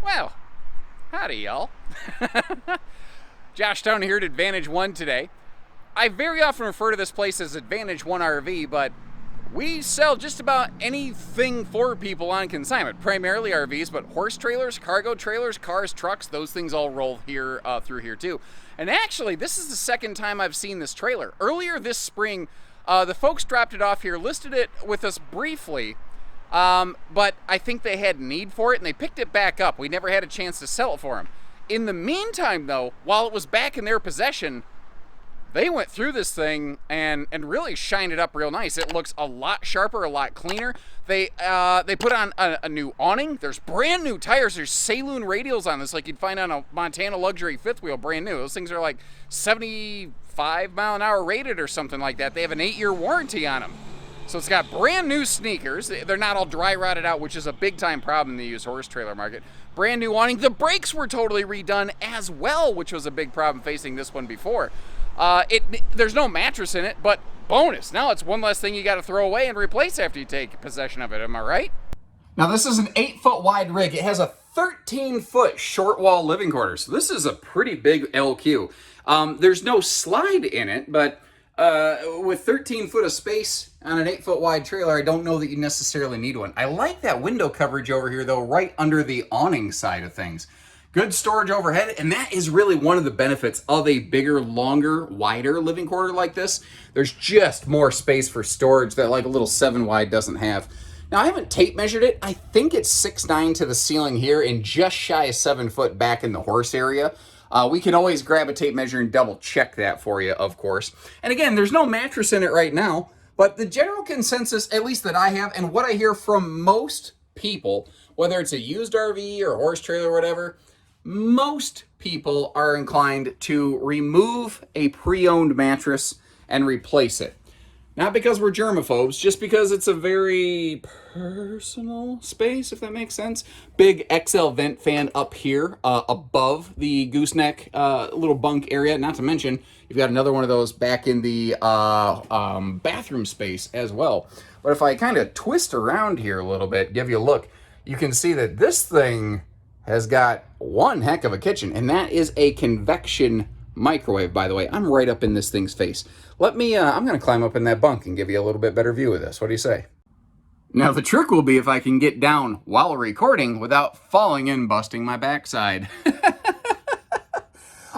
Well, howdy, y'all. Josh Stone here at Advantage One today. I very often refer to this place as Advantage One RV, but we sell just about anything for people on consignment. Primarily RVs, but horse trailers, cargo trailers, cars, trucks, those things all roll here through here too. And actually, this is the second time I've seen this trailer. Earlier this spring, the folks dropped it off here, listed it with us briefly, but I think they had need for it and they picked it back up. We never had a chance to sell it for them. In the meantime, though, while it was back in their possession, they went through this thing and really shined it up real nice. It looks a lot sharper, a lot cleaner. They put on a new awning. There's brand new tires. There's Saloon radials on this, like you'd find on a Montana luxury fifth wheel, brand new. Those things are like 75 mile an hour rated or something like that. They have an 8-year warranty on them. So it's got brand new sneakers. They're not all dry rotted out, which is a big time problem in the used horse trailer market. Brand new awning. The brakes were totally redone as well, which was a big problem facing this one before. There's no mattress in it, but bonus. Now it's one less thing you got to throw away and replace after you take possession of it. Am I right? Now this is an 8-foot wide rig. It has a 13-foot short wall living quarters. So this is a pretty big LQ. There's no slide in it, but with 13 foot of space on an 8-foot wide trailer, I don't know that you necessarily need one. I like that window coverage over here, though, right under the awning side of things. Good storage overhead, and that is really one of the benefits of a bigger, longer, wider living quarter like this. There's just more space for storage that like a little 7 wide doesn't have. Now, I haven't tape measured it. I think it's 6'9" to the ceiling here and just shy of 7 foot back in the horse area. We can always grab a tape measure and double check that for you, of course. And again, there's no mattress in it right now, but the general consensus, at least that I have, and what I hear from most people, whether it's a used RV or a horse trailer or whatever, most people are inclined to remove a pre-owned mattress and replace it. Not because we're germaphobes, just because it's a very personal space, if that makes sense. Big XL vent fan up here above the gooseneck little bunk area. Not to mention, you've got another one of those back in the bathroom space as well. But if I kind of twist around here a little bit, give you a look, you can see that this thing has got one heck of a kitchen, and that is a convection microwave, by the way. I'm right up in this thing's face. I'm going to climb up in that bunk and give you a little bit better view of this. What do you say? Now, the trick will be if I can get down while recording without falling and busting my backside.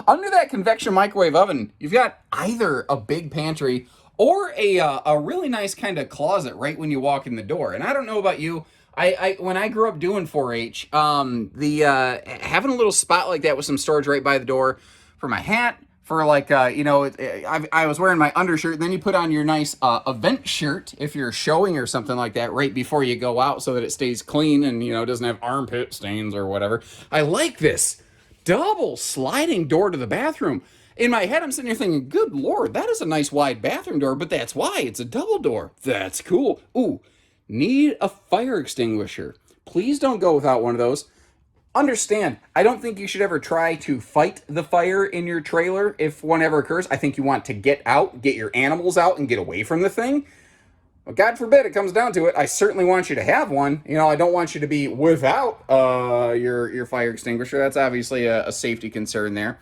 Under that convection microwave oven, you've got either a big pantry or a really nice kind of closet right when you walk in the door. And I don't know about you, when I grew up doing 4-H, having a little spot like that with some storage right by the door for my hat, for like, I was wearing my undershirt, and then you put on your nice event shirt if you're showing or something like that right before you go out so that it stays clean and, doesn't have armpit stains or whatever. I like this double sliding door to the bathroom. In my head, I'm sitting here thinking, good Lord, that is a nice wide bathroom door, but that's why it's a double door. That's cool. Ooh, need a fire extinguisher. Please don't go without one of those. Understand, I don't think you should ever try to fight the fire in your trailer if one ever occurs. I think you want to get out, get your animals out, and get away from the thing. But God forbid it comes down to it, I certainly want you to have one. I don't want you to be without your fire extinguisher. That's obviously a safety concern there.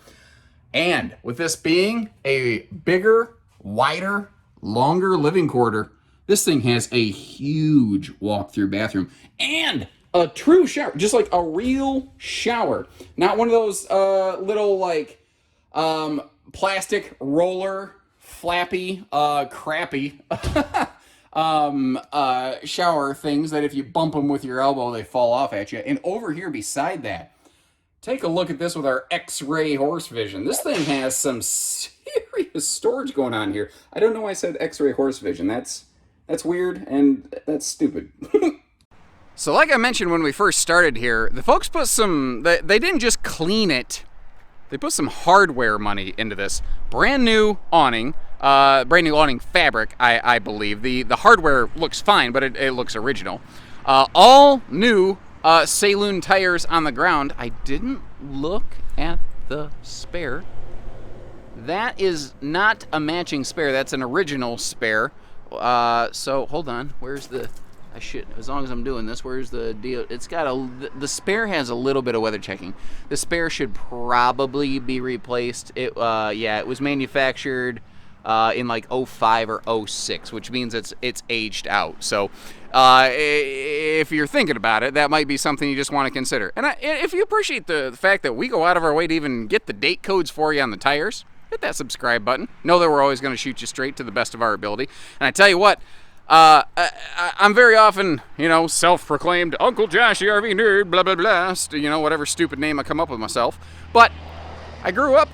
And with this being a bigger, wider, longer living quarter, this thing has a huge walk-through bathroom and a true shower, just like a real shower. Not one of those little like plastic roller flappy crappy shower things that if you bump them with your elbow they fall off at you. And over here beside that, take a look at this with our X-ray horse vision. This thing has some serious storage going on here. I don't know why I said X-ray horse vision. That's weird and that's stupid. So like I mentioned when we first started here, the folks put they didn't just clean it, they put some hardware money into this. Brand new awning fabric, I believe. The hardware looks fine, but it looks original. All new Saloon tires on the ground. I didn't look at the spare. That is not a matching spare, that's an original spare. So hold on, where's the I should, as long as I'm doing this, where's the deal? It's got the spare has a little bit of weather checking. The spare should probably be replaced. Yeah, it was manufactured in like 05 or 06, which means it's aged out. So if you're thinking about it, that might be something you just want to consider. And if you appreciate the fact that we go out of our way to even get the date codes for you on the tires, hit that subscribe button. Know that we're always going to shoot you straight to the best of our ability. And I tell you what, I'm very often, self-proclaimed Uncle Josh, the RV nerd, blah, blah, blah, whatever stupid name I come up with myself. But I grew up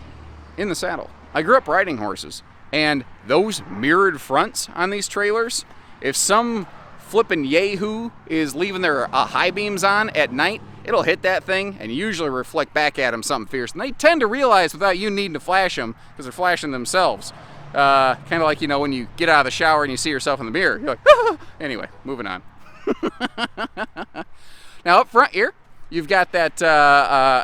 in the saddle. I grew up riding horses. And those mirrored fronts on these trailers, if some flippin' yahoo is leaving their high beams on at night, it'll hit that thing and usually reflect back at them something fierce. And they tend to realize without you needing to flash them, because they're flashing themselves. Kind of like, when you get out of the shower and you see yourself in the mirror. You're like, ah! Anyway, moving on. Now up front here, you've got that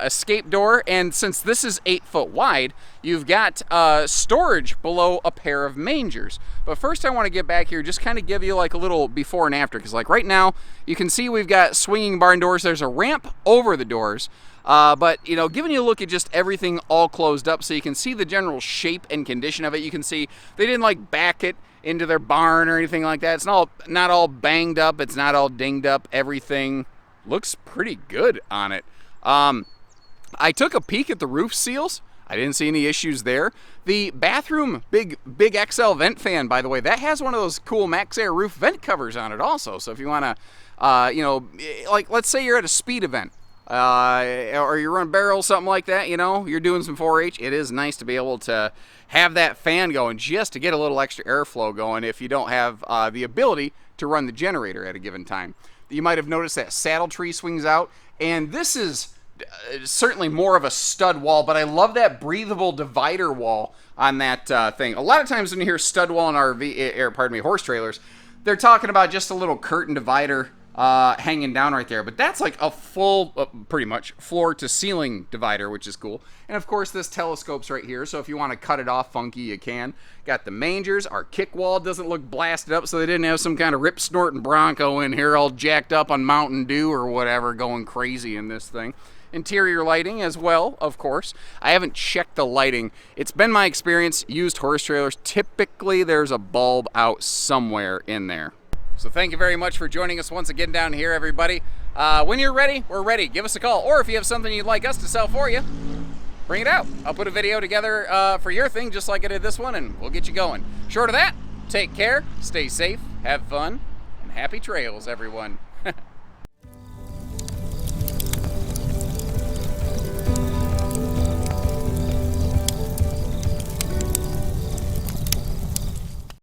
escape door, and since this is 8 foot wide, you've got storage below a pair of mangers. But first I want to get back here, just kind of give you like a little before and after, because like right now, you can see we've got swinging barn doors. There's a ramp over the doors. But, giving you a look at just everything all closed up so you can see the general shape and condition of it. You can see they didn't like back it into their barn or anything like that. It's not all banged up. It's not all dinged up. Everything looks pretty good on it. I took a peek at the roof seals. I didn't see any issues there. The bathroom big XL vent fan, by the way, that has one of those cool Max Air roof vent covers on it also. So if you want to, like let's say you're at a speed event. Or you run barrels, something like that, you're doing some 4-H. It is nice to be able to have that fan going just to get a little extra airflow going if you don't have the ability to run the generator at a given time. You might have noticed that saddle tree swings out, and this is certainly more of a stud wall, but I love that breathable divider wall on that thing. A lot of times when you hear stud wall in horse trailers, they're talking about just a little curtain divider hanging down right there, but that's like a full, pretty much floor to ceiling divider, which is cool. And of course this telescope's right here, so if you want to cut it off funky, you can. Got the mangers. Our kick wall doesn't look blasted up, so they didn't have some kind of rip snorting bronco in here all jacked up on Mountain Dew or whatever going crazy in this thing. Interior lighting as well, of course. I haven't checked the lighting. It's been my experience, used horse trailers, typically there's a bulb out somewhere in there. So thank you very much for joining us once again down here, everybody. When you're ready, we're ready. Give us a call. Or if you have something you'd like us to sell for you, bring it out. I'll put a video together for your thing just like I did this one, and we'll get you going. Short of that, take care, stay safe, have fun, and happy trails, everyone.